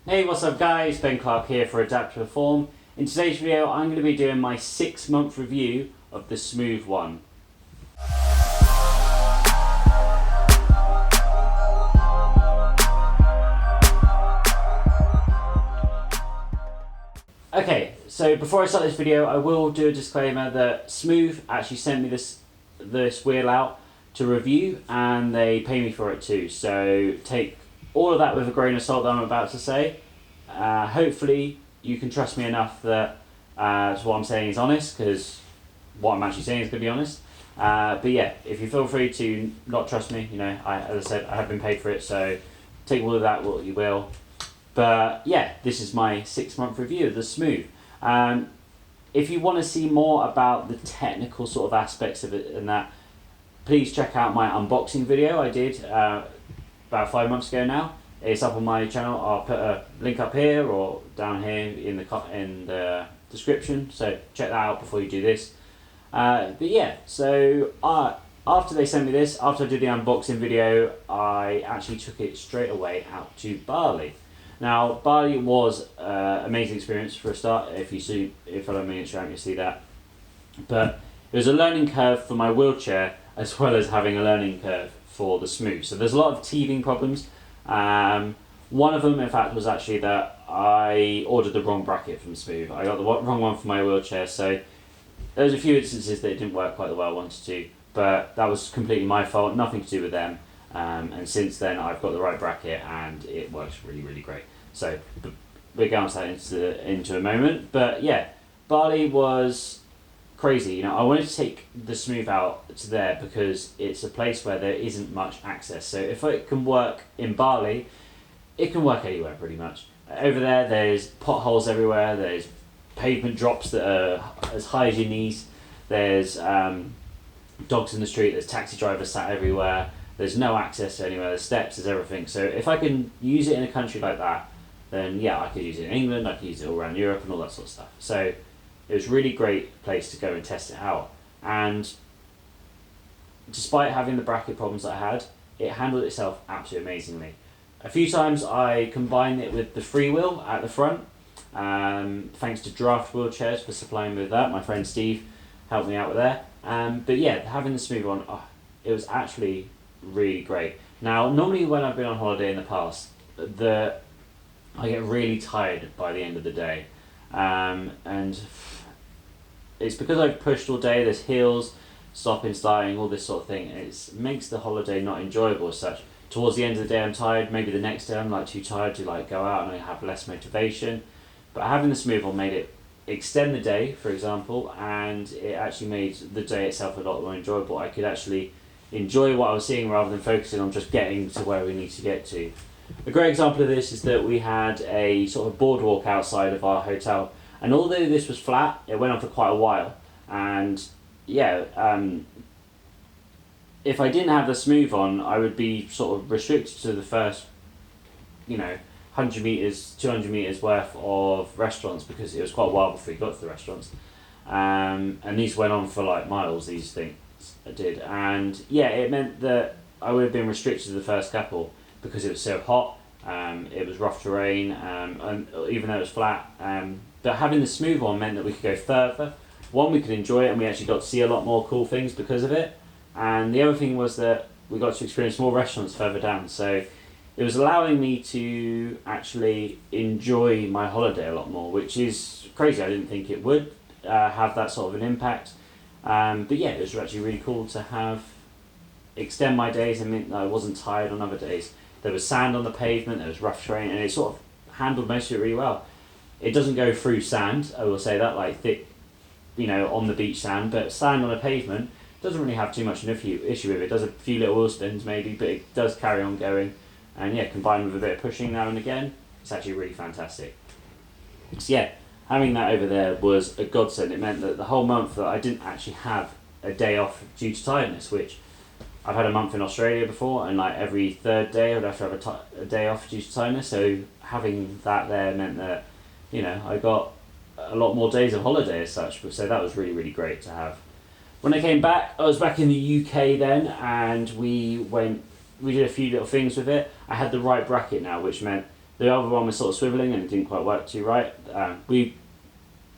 Hey, what's up guys? Ben Clark here for Adapt to Perform. In today's video I'm going to be doing my 6-month review of the Smoov One. Okay, so before I start this video I will do a disclaimer that Smoov actually sent me this wheel out to review and they pay me for it too, so take all of that with a grain of salt that I'm about to say. Hopefully you can trust me enough that what I'm saying is honest, because what I'm actually saying is going to be honest. But yeah, if you feel free to not trust me, you know, as I said, I have been paid for it, so take all of that what you will. But yeah, this is my 6-month review of the Smoov. If you want to see more about the technical sort of aspects of it and that, please check out my unboxing video I did about 5 months ago now. It's up on my channel. I'll put a link up here or down here in the description, so check that out before you do this. But yeah, so after they sent me this, after I did the unboxing video, I actually took it straight away out to Bali. Now, Bali was an amazing experience for a start. If you follow me on Instagram, you see that. But it was a learning curve for my wheelchair as well as having a learning curve for the Smoov. So there's a lot of teething problems. One of them, in fact, was actually that I ordered the wrong bracket from Smoov. I got the wrong one for my wheelchair, so there was a few instances that it didn't work quite the way I wanted to, but that was completely my fault, nothing to do with them. And since then I've got the right bracket and it works really, really great. So we're going to that into a moment. But yeah, Bali was crazy. You know, I wanted to take the Smoov out to there because it's a place where there isn't much access. So if it can work in Bali, it can work anywhere pretty much. Over there, there's potholes everywhere. There's pavement drops that are as high as your knees. There's dogs in the street. There's taxi drivers sat everywhere. There's no access to anywhere. There's steps. There's everything. So if I can use it in a country like that, then yeah, I could use it in England. I could use it all around Europe and all that sort of stuff. So it was a really great place to go and test it out. And despite having the bracket problems that I had, it handled itself absolutely amazingly. A few times I combined it with the freewheel at the front. Thanks to Draft Wheelchairs for supplying me with that. My friend Steve helped me out with that. But yeah, having the Smoov One, it was actually really great. Now, normally when I've been on holiday in the past, I get really tired by the end of the day. And it's because I've pushed all day. There's hills, stopping, starting, all this sort of thing. It makes the holiday not enjoyable as such. Towards the end of the day I'm tired. Maybe the next day I'm like too tired to like go out and I have less motivation. But having the Smoov One made it extend the day, for example, and it actually made the day itself a lot more enjoyable. I could actually enjoy what I was seeing rather than focusing on just getting to where we need to get to. A great example of this is that we had a sort of boardwalk outside of our hotel, and although this was flat, it went on for quite a while. And yeah, if I didn't have the Smoov on, I would be sort of restricted to the first, 100 metres, 200 metres worth of restaurants, because it was quite a while before you got to the restaurants. And these went on for like miles, these things did. And yeah, it meant that I would have been restricted to the first couple because it was so hot, it was rough terrain, and even though it was flat. But having the Smoov One meant that we could go further. One, we could enjoy it and we actually got to see a lot more cool things because of it. And the other thing was that we got to experience more restaurants further down. So it was allowing me to actually enjoy my holiday a lot more, which is crazy. I didn't think it would have that sort of an impact. But yeah, it was actually really cool to extend my days and meant that I wasn't tired on other days. There was sand on the pavement, there was rough terrain, and it sort of handled most of it really well. It doesn't go through sand, I will say that, like thick, on the beach sand, but sand on a pavement doesn't really have too much of an issue with it. It does a few little wheel spins maybe, but it does carry on going. And yeah, combined with a bit of pushing now and again, it's actually really fantastic. So yeah, having that over there was a godsend. It meant that the whole month that I didn't actually have a day off due to tiredness, which I've had a month in Australia before, and like every third day I'd have to have a day off due to tiredness. So having that there meant that, I got a lot more days of holiday as such. So that was really, really great to have. When I came back, I was back in the UK then, and we did a few little things with it. I had the right bracket now, which meant The other one was sort of swiveling and it didn't quite work too right. We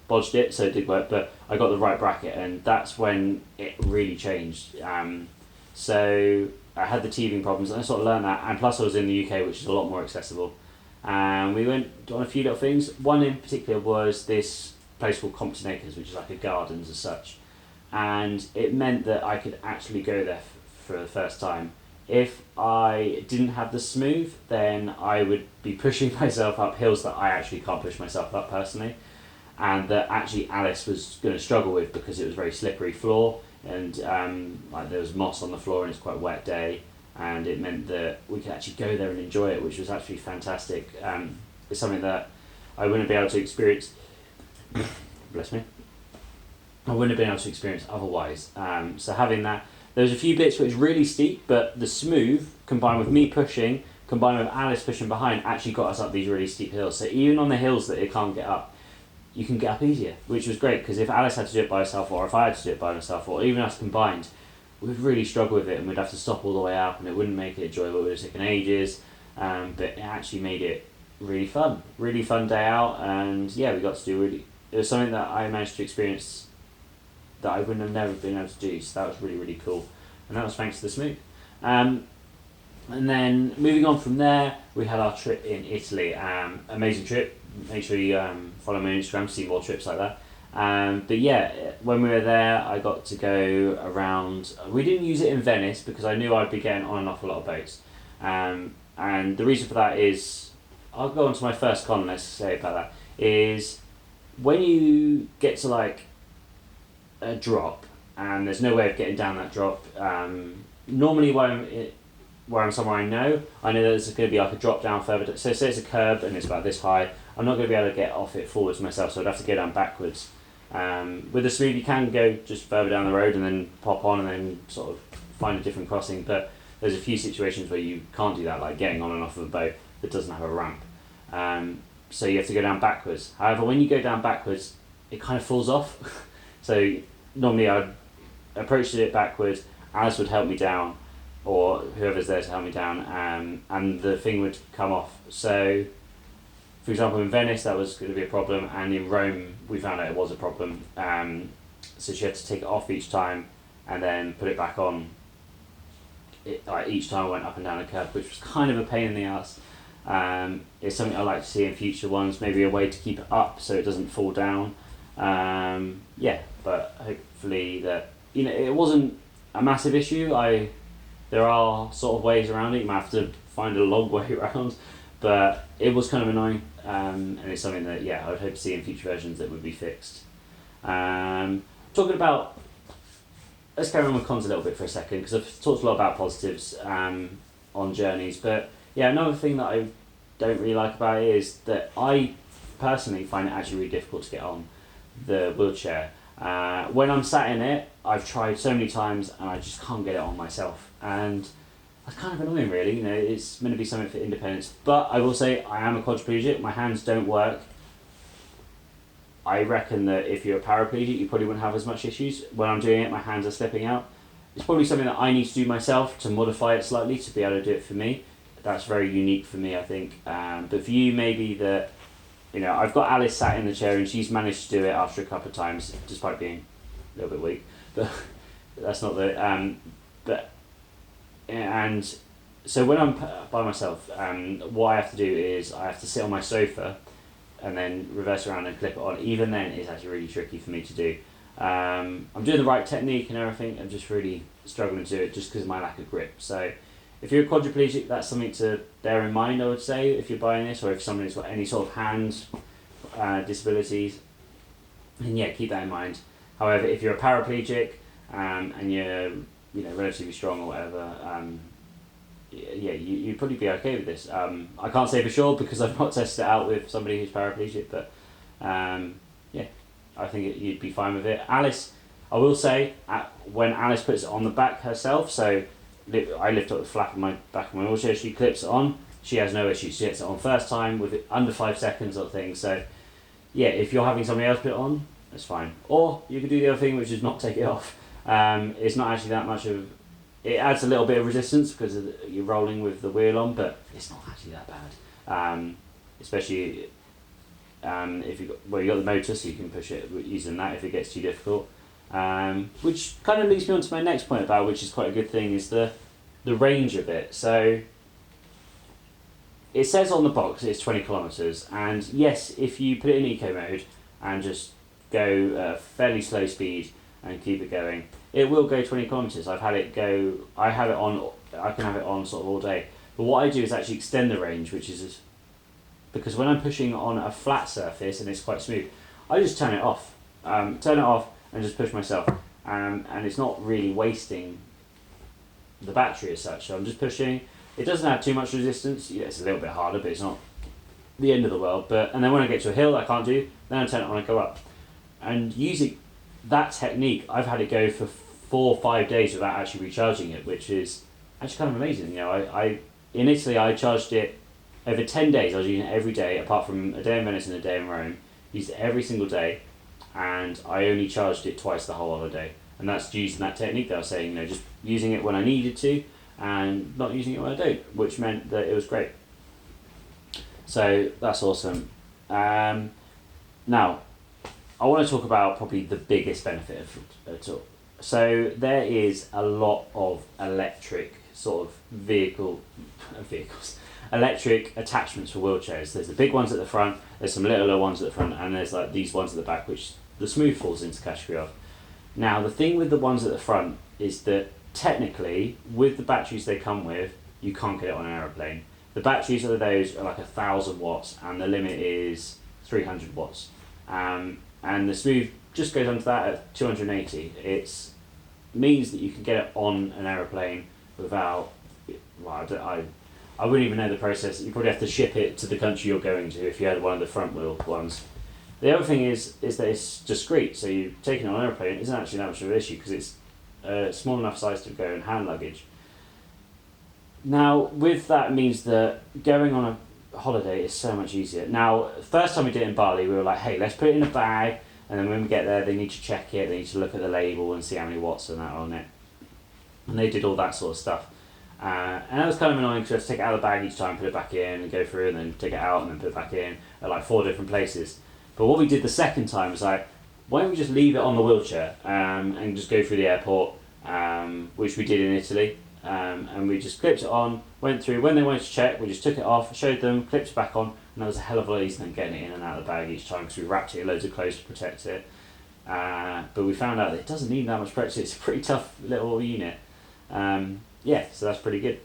bodged it, so it did work, but I got the right bracket, and that's when it really changed. So I had the teething problems, and I sort of learned that, and plus I was in the UK, which is a lot more accessible. And we went on a few little things. One in particular was this place called Compton Acres, which is like a gardens as such, and it meant that I could actually go there for the first time. If I didn't have the Smoov, then I would be pushing myself up hills that I actually can't push myself up personally, and that actually Alice was going to struggle with because it was very slippery floor, and like there was moss on the floor and it's quite a wet day, and it meant that we could actually go there and enjoy it, which was actually fantastic. It's something that I wouldn't be able to experience. Bless me. I wouldn't have been able to experience otherwise. So having that, there was a few bits where it was really steep, but the Smoov combined with me pushing, combined with Alice pushing behind, actually got us up these really steep hills. So even on the hills that it can't get up, you can get up easier, which was great, because if Alice had to do it by herself, or if I had to do it by myself, or even us combined, we'd really struggle with it, and we'd have to stop all the way up, and it wouldn't make it enjoyable. It would have taken ages, but it actually made it really fun day out, and yeah, we got to do it was something that I managed to experience that I wouldn't have never been able to do, so that was really cool, and that was thanks to the Smoov. And then moving on from there, we had our trip in Italy. Amazing trip. Make sure you follow me on Instagram to see more trips like that. But yeah, when we were there, I got to go around. We didn't use it in Venice because I knew I'd be getting on and off a lot of boats. And the reason for that is, I'll go on to my first con, let's say about that, is when you get to like a drop and there's no way of getting down that drop, normally where I'm somewhere I know that there's going to be like a drop down further. So say it's a curb and it's about this high, I'm not going to be able to get off it forwards myself, so I'd have to go down backwards. With the Smoov, you can go just further down the road and then pop on and then sort of find a different crossing, but there's a few situations where you can't do that, like getting on and off of a boat that doesn't have a ramp. So you have to go down backwards. However, when you go down backwards, it kind of falls off. So normally I'd approach it backwards, Alice would help me down, or whoever's there to help me down, and the thing would come off. So, for example, in Venice that was going to be a problem, and in Rome we found out it was a problem. So she had to take it off each time and then put it back on. Each time I went up and down a curb, which was kind of a pain in the ass. It's something I'd like to see in future ones, maybe a way to keep it up so it doesn't fall down. But hopefully that, it wasn't a massive issue. There are sort of ways around it. You might have to find a long way around, but it was kind of annoying, and it's something that I would hope to see in future versions that would be fixed. Talking about, let's carry on with cons a little bit for a second, because I've talked a lot about positives on journeys, but another thing that I don't really like about it is that I personally find it actually really difficult to get on the wheelchair. When I'm sat in it, I've tried so many times and I just can't get it on myself, and that's kind of annoying really. It's meant to be something for independence, but I will say I am a quadriplegic, my hands don't work. I reckon that if you're a paraplegic you probably wouldn't have as much issues. When I'm doing it, my hands are slipping out. It's probably something that I need to do myself to modify it slightly to be able to do it for me. That's very unique for me, I think. But for you, maybe that, I've got Alice sat in the chair and she's managed to do it after a couple of times, despite being a little bit weak. But that's not the. And so when I'm by myself, what I have to do is I have to sit on my sofa and then reverse around and clip it on. Even then, it's actually really tricky for me to do. I'm doing the right technique and everything. I'm just really struggling to do it just because of my lack of grip. So if you're a quadriplegic, that's something to bear in mind, I would say, if you're buying this, or if somebody's got any sort of hand disabilities, then keep that in mind. However, if you're a paraplegic and you're relatively strong or whatever, you'd probably be okay with this. I can't say for sure because I've not tested it out with somebody who's paraplegic, but I think you'd be fine with it. Alice, I will say, when Alice puts it on the back herself, so I lift up the flap of my back of my wheelchair, she clips it on, she has no issue. She gets it on first time with it under 5 seconds or thing. So if you're having somebody else put it on, that's fine. Or you could do the other thing, which is not take it off. It's not actually that much of, it adds a little bit of resistance because you're rolling with the wheel on, but it's not actually that bad. especially if you got the motor, so you can push it using that if it gets too difficult. Which kind of leads me on to my next point about, which is quite a good thing, is the range of it. So it says on the box it's 20 kilometers, and yes, if you put it in eco mode and just go fairly slow speed and keep it going, it will go 20 kilometers. I can have it on sort of all day. But what I do is actually extend the range, which is because when I'm pushing on a flat surface and it's quite smooth, I just turn it off. And just push myself. And it's not really wasting the battery as such. So I'm just pushing. It doesn't have too much resistance. Yeah, it's a little bit harder, but it's not the end of the world. And then when I get to a hill I can't do, then I turn it on and go up. And using that technique, I've had it go for 4 or 5 days without actually recharging it, which is actually kind of amazing. You know, I in Italy I charged it over 10 days. I was using it every day, apart from a day in Venice and a day in Rome. Used it every single day, and I only charged it twice the whole holiday. And that's using that technique that I was saying, you know, just using it when I needed to and not using it when I don't, which meant that it was great. So that's awesome. Now, I want to talk about probably the biggest benefit of it all. So there is a lot of electric sort of vehicles, electric attachments for wheelchairs. There's the big ones at the front, there's some littler ones at the front, and there's like these ones at the back, which the Smoov falls into the category of. Now, the thing with the ones at the front is that technically, with the batteries they come with, you can't get it on an aeroplane. The batteries of those are like 1,000 watts, and the limit is 300 watts. And the Smoov just goes onto that at 280. It means that you can get it on an aeroplane without, well, I wouldn't even know the process. You probably have to ship it to the country you're going to if you had one of the front wheel ones. The other thing is that it's discreet, so you taking it on an aeroplane isn't actually that much of an issue because it's a small enough size to go in hand luggage. Now, with that means that going on a holiday is so much easier. Now, first time we did it in Bali, we were like, hey, let's put it in a bag, and then when we get there, they need to check it, they need to look at the label and see how many watts and that are on it. And they did all that sort of stuff. And that was kind of annoying because you have to take it out of the bag each time, put it back in, and go through, and then take it out and then put it back in at like 4 different places. But what we did the second time was like, why don't we just leave it on the wheelchair and just go through the airport, which we did in Italy. And we just clipped it on, went through. When they wanted to check, we just took it off, showed them, clipped it back on, and that was a hell of a lot easier than getting it in and out of the bag each time because we wrapped it in loads of clothes to protect it. But we found out that it doesn't need that much protection. It's a pretty tough little unit. Yeah, so that's pretty good.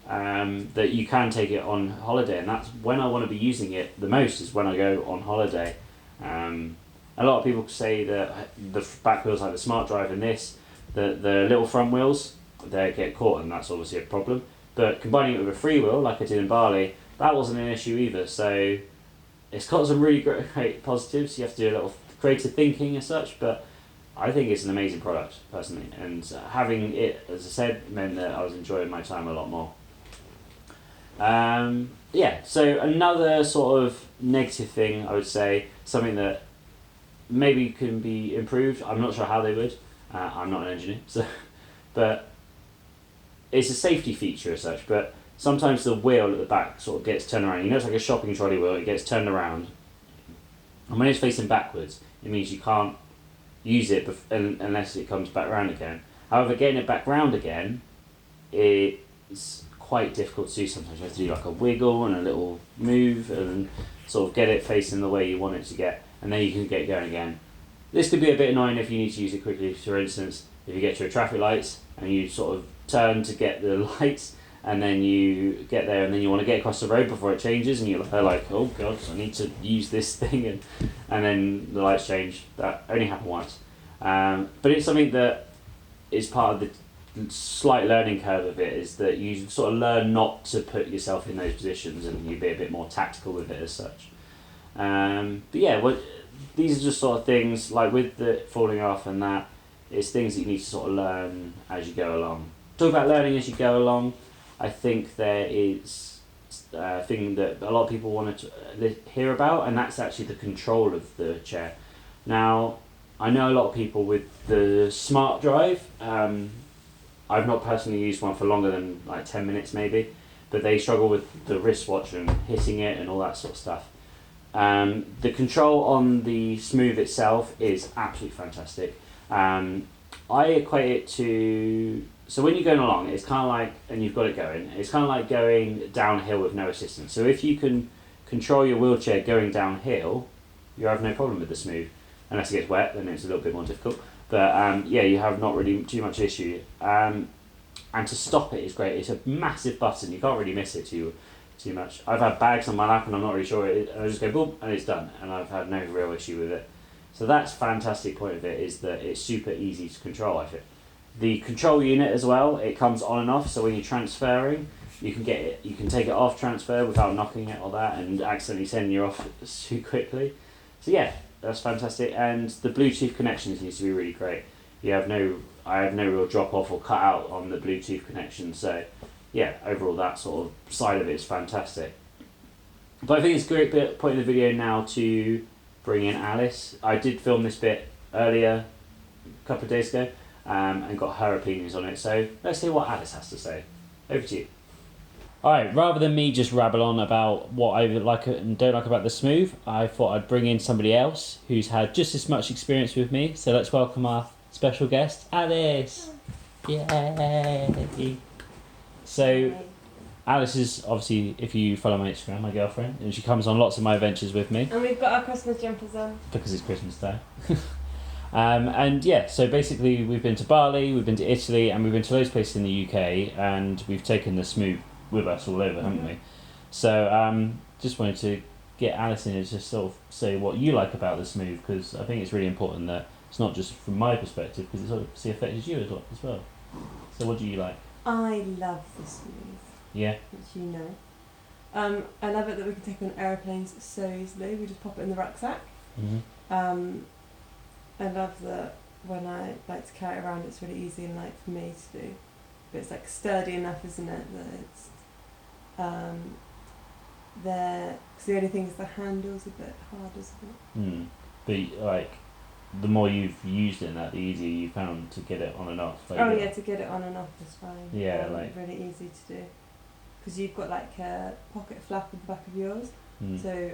That you can take it on holiday, and that's when I want to be using it the most, is when I go on holiday. A lot of people say that the back wheels, like the Smart Drive and this, the little front wheels, they get caught, and that's obviously a problem. But combining it with a freewheel, like I did in Bali, that wasn't an issue either. So it's got some really great positives. You have to do a little creative thinking as such, but I think it's an amazing product, personally. And having it, as I said, meant that I was enjoying my time a lot more. Yeah, so another sort of negative thing, I would say, something that maybe can be improved. I'm not sure how they would. I'm not an engineer, so, but it's a safety feature as such. But sometimes the wheel at the back sort of gets turned around. You know, it's like a shopping trolley wheel. It gets turned around, and when it's facing backwards, it means you can't use it unless it comes back round again. However, getting it back round again, it's quite difficult to do sometimes. You have to do like a wiggle and a little move and sort of get it facing the way you want it to get, and then you can get going again. This could be a bit annoying if you need to use it quickly. For instance, if you get to a traffic lights and you sort of turn to get the lights, and then you get there and then you want to get across the road before it changes, and you're like, oh god, I need to use this thing, and then the lights change. That only happened once. But it's something that is part of the slight learning curve of it, is that you sort of learn not to put yourself in those positions, and you be a bit more tactical with it as such. But yeah, these are just sort of things, like with the falling off and that, it's things that you need to sort of learn as you go along. Talk about learning as you go along, I think there is a thing that a lot of people want to hear about, and that's actually the control of the chair. Now, I know a lot of people with the Smart Drive. I've not personally used one for longer than like 10 minutes maybe, but they struggle with the wristwatch and hitting it and all that sort of stuff. The control on the Smoov itself is absolutely fantastic. I equate it to, so when you're going along, it's kind of like, and you've got it going, it's kind of like going downhill with no assistance. So if you can control your wheelchair going downhill, you have no problem with the Smoov. Unless it gets wet, then it's a little bit more difficult. But yeah, you have not really too much issue. And to stop it is great. It's a massive button. You can't really miss it too much. I've had bags on my lap and I'm not really sure it. I just go boom and it's done, and I've had no real issue with it. So that's fantastic point of it, is that it's super easy to control. I think the control unit as well, it comes on and off. So when you're transferring, you can get it. You can take it off transfer without knocking it or that, and accidentally sending you off too quickly. So yeah, that's fantastic. And the Bluetooth connection seems to be really great. I have no real drop off or cut out on the Bluetooth connection. So yeah, overall that sort of side of it is fantastic. But I think it's a great point in the video now to bring in Alice. I did film this bit earlier, a couple of days ago, and got her opinions on it. So let's hear what Alice has to say. Over to you. Alright, rather than me just rabble on about what I like and don't like about the Smoov, I thought I'd bring in somebody else who's had just as much experience with me. So let's welcome our special guest, Alice. Yay! So Alice is obviously, if you follow my Instagram, my girlfriend, and she comes on lots of my adventures with me. And we've got our Christmas jumpers on. Because it's Christmas time. And yeah, so basically we've been to Bali, we've been to Italy, and we've been to loads of places in the UK, and we've taken the Smoov with us all over, haven't we? So just wanted to get Alice in and just sort of say what you like about the Smoov, because I think it's really important that it's not just from my perspective, because it's obviously affected you as well. So what do you like? I love the Smoov. Yeah. Which you know. I love it that we can take on aeroplanes so easily. We just pop it in the rucksack. Mm-hmm. I love that when I like to carry it around, it's really easy and light for me to do. But it's like sturdy enough, isn't it? That it's there. Because the only thing is the handle's a bit hard, isn't it? But like, the more you've used it, the easier you found to get it on and off. Like, oh yeah, to get it on and off is fine. Yeah, like really easy to do. Because you've got like a pocket flap at the back of yours. So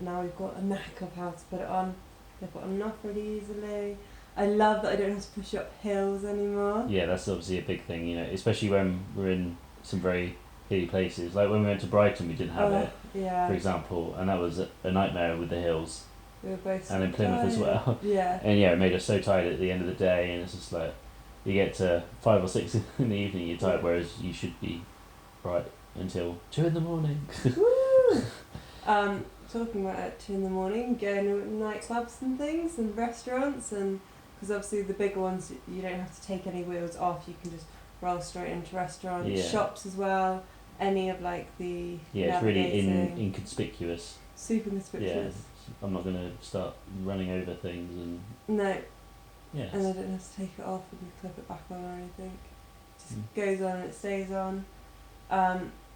now we've got a knack of how to put it on. They put on and off really easily. I love that I don't have to push up hills anymore. Yeah, that's obviously a big thing, you know, especially when we're in some very hilly places. Like when we went to Brighton, we didn't have it, for example, and that was a nightmare with the hills. We were both and in Plymouth tired. as well. Yeah. And yeah, it made us so tired at the end of the day, and it's just like, you get to 5 or 6 in the evening, you're tired, whereas you should be right until 2 in the morning. Woo! Talking about at 2 in the morning, going to nightclubs and things and restaurants, and because obviously the bigger ones you don't have to take any wheels off, you can just roll straight into restaurants, shops as well, any of like the it's really inconspicuous. Super conspicuous. Yeah, I'm not going to start running over things and... No. Yes. And I don't have to take it off and clip it back on or anything. It just goes on and it stays on.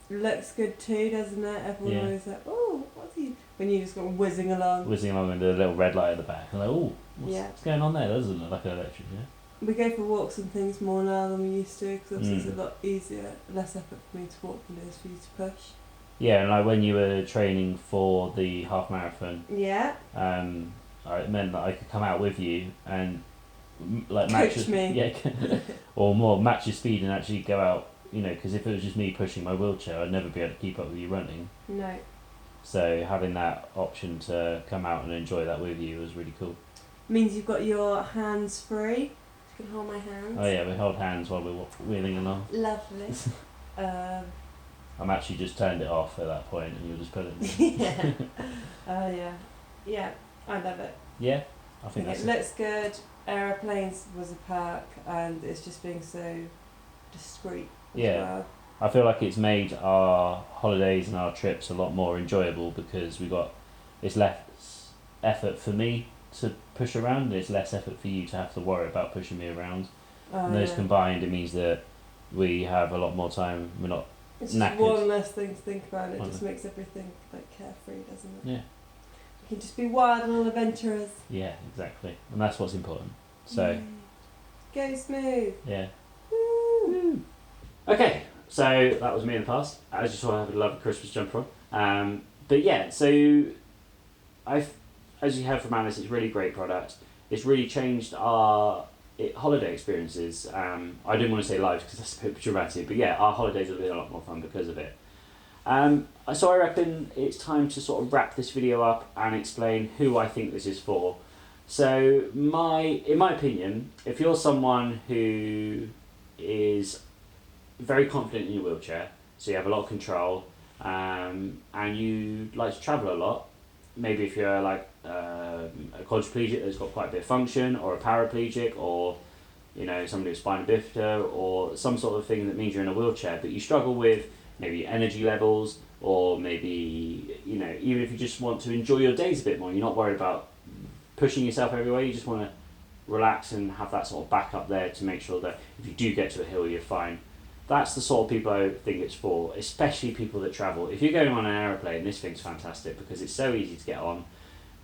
Looks good too, doesn't it? Everyone always like, oh, what's he... When you just go whizzing along. Whizzing along with a little red light at the back. And like, oh, what's going on there? That doesn't look like an electric, We go for walks and things more now than we used to, because obviously it's a lot easier, less effort for me to walk than it is for you to push. Yeah, and like when you were training for the half marathon, it meant that I could come out with you and like match me. or more match your speed and actually go out. You know, because if it was just me pushing my wheelchair, I'd never be able to keep up with you running. No. So having that option to come out and enjoy that with you was really cool. Means you've got your hands free. You can hold my hands. Oh yeah, we held hands while we were wheeling along. Lovely. I'm actually just turned it off at that point, and you'll just put it. Yeah. Yeah. I love it. Yeah, I think that's it. Looks good. Aeroplanes was a perk, and it's just being so discreet. Well. I feel like it's made our holidays and our trips a lot more enjoyable because it's less effort for me to push around and it's less effort for you to have to worry about pushing me around. And those combined, it means that we have a lot more time. We're not it's knackered. Just one less thing to think about. It just makes everything like carefree, doesn't it? Yeah. We can just be wild and adventurous. Yeah, exactly. And that's what's important. So go Smoov. Yeah. Woo. Okay, So that was me in the past. As you saw, I have a lovely Christmas jumper on. But yeah, so as you heard from Alice, it's a really great product. It's really changed our holiday experiences. I didn't want to say lives because that's a bit dramatic, but yeah, our holidays have been a lot more fun because of it. So I reckon it's time to sort of wrap this video up and explain who I think this is for. So in my opinion, if you're someone who is very confident in your wheelchair, so you have a lot of control, and you like to travel a lot, maybe if you're like a quadriplegic that's got quite a bit of function, or a paraplegic, or somebody with spina bifida, or some sort of thing that means you're in a wheelchair, but you struggle with maybe energy levels, or maybe even if you just want to enjoy your days a bit more, you're not worried about pushing yourself everywhere, you just want to relax and have that sort of backup there to make sure that if you do get to a hill, you're fine. That's the sort of people I think it's for, especially people that travel. If you're going on an aeroplane, this thing's fantastic because it's so easy to get on,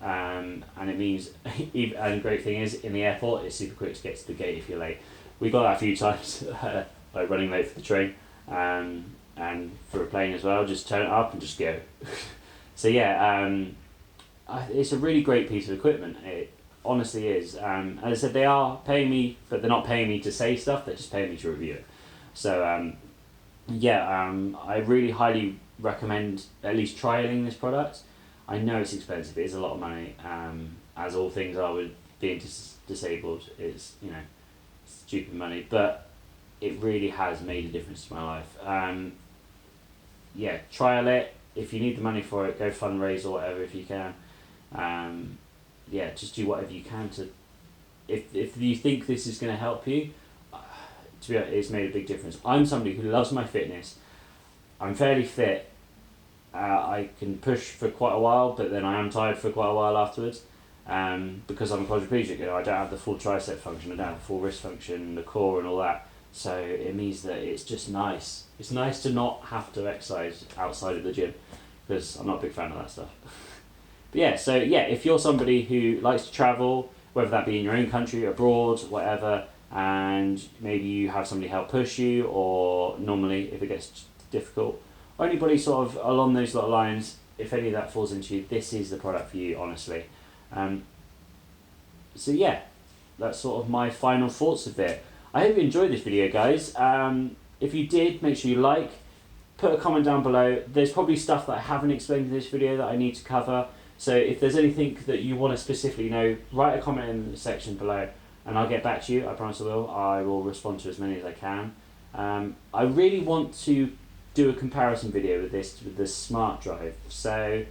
and it means, and the great thing is, in the airport, it's super quick to get to the gate if you're late. We got that a few times, like running late for the train, and for a plane as well, just turn it up and just go. So yeah, it's a really great piece of equipment. It honestly is. As I said, they are paying me, but they're not paying me to say stuff, they're just paying me to review it. So I really highly recommend at least trialing this product. I know it's expensive, it is a lot of money, as all things are with being disabled. It's stupid money, but it really has made a difference to my life. Trial it. If you need the money for it, go fundraise or whatever if you can. Just do whatever you can to. If you think this is going to help you, to be honest, it's made a big difference. I'm somebody who loves my fitness. I'm fairly fit. I can push for quite a while, but then I am tired for quite a while afterwards. Because I'm a quadriplegic, I don't have the full tricep function, I don't have the full wrist function, the core and all that. So it means that it's just nice. It's nice to not have to exercise outside of the gym, because I'm not a big fan of that stuff. But if you're somebody who likes to travel, whether that be in your own country, abroad, whatever, and maybe you have somebody help push you, or normally if it gets difficult, or anybody sort of along those lot of lines, if any of that falls into you, this is the product for you, honestly. That's sort of my final thoughts of it. I hope you enjoyed this video, guys. If you did, make sure you put a comment down below. There's probably stuff that I haven't explained in this video that I need to cover, so if there's anything that you want to specifically know, write a comment in the section below and I'll get back to you. I promise I will. I will respond to as many as I can. I really want to do a comparison video with the Smart Drive. So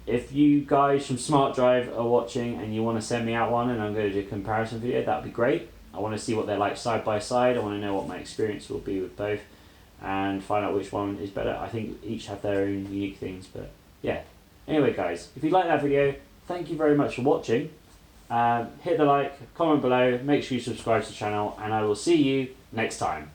if you guys from Smart Drive are watching and you want to send me out one and I'm going to do a comparison video, that would be great. I want to see what they're like side by side. I want to know what my experience will be with both and find out which one is better. I think each have their own unique things, but yeah. Anyway, guys, if you like that video, thank you very much for watching. Hit the like, comment below, make sure you subscribe to the channel, and I will see you next time.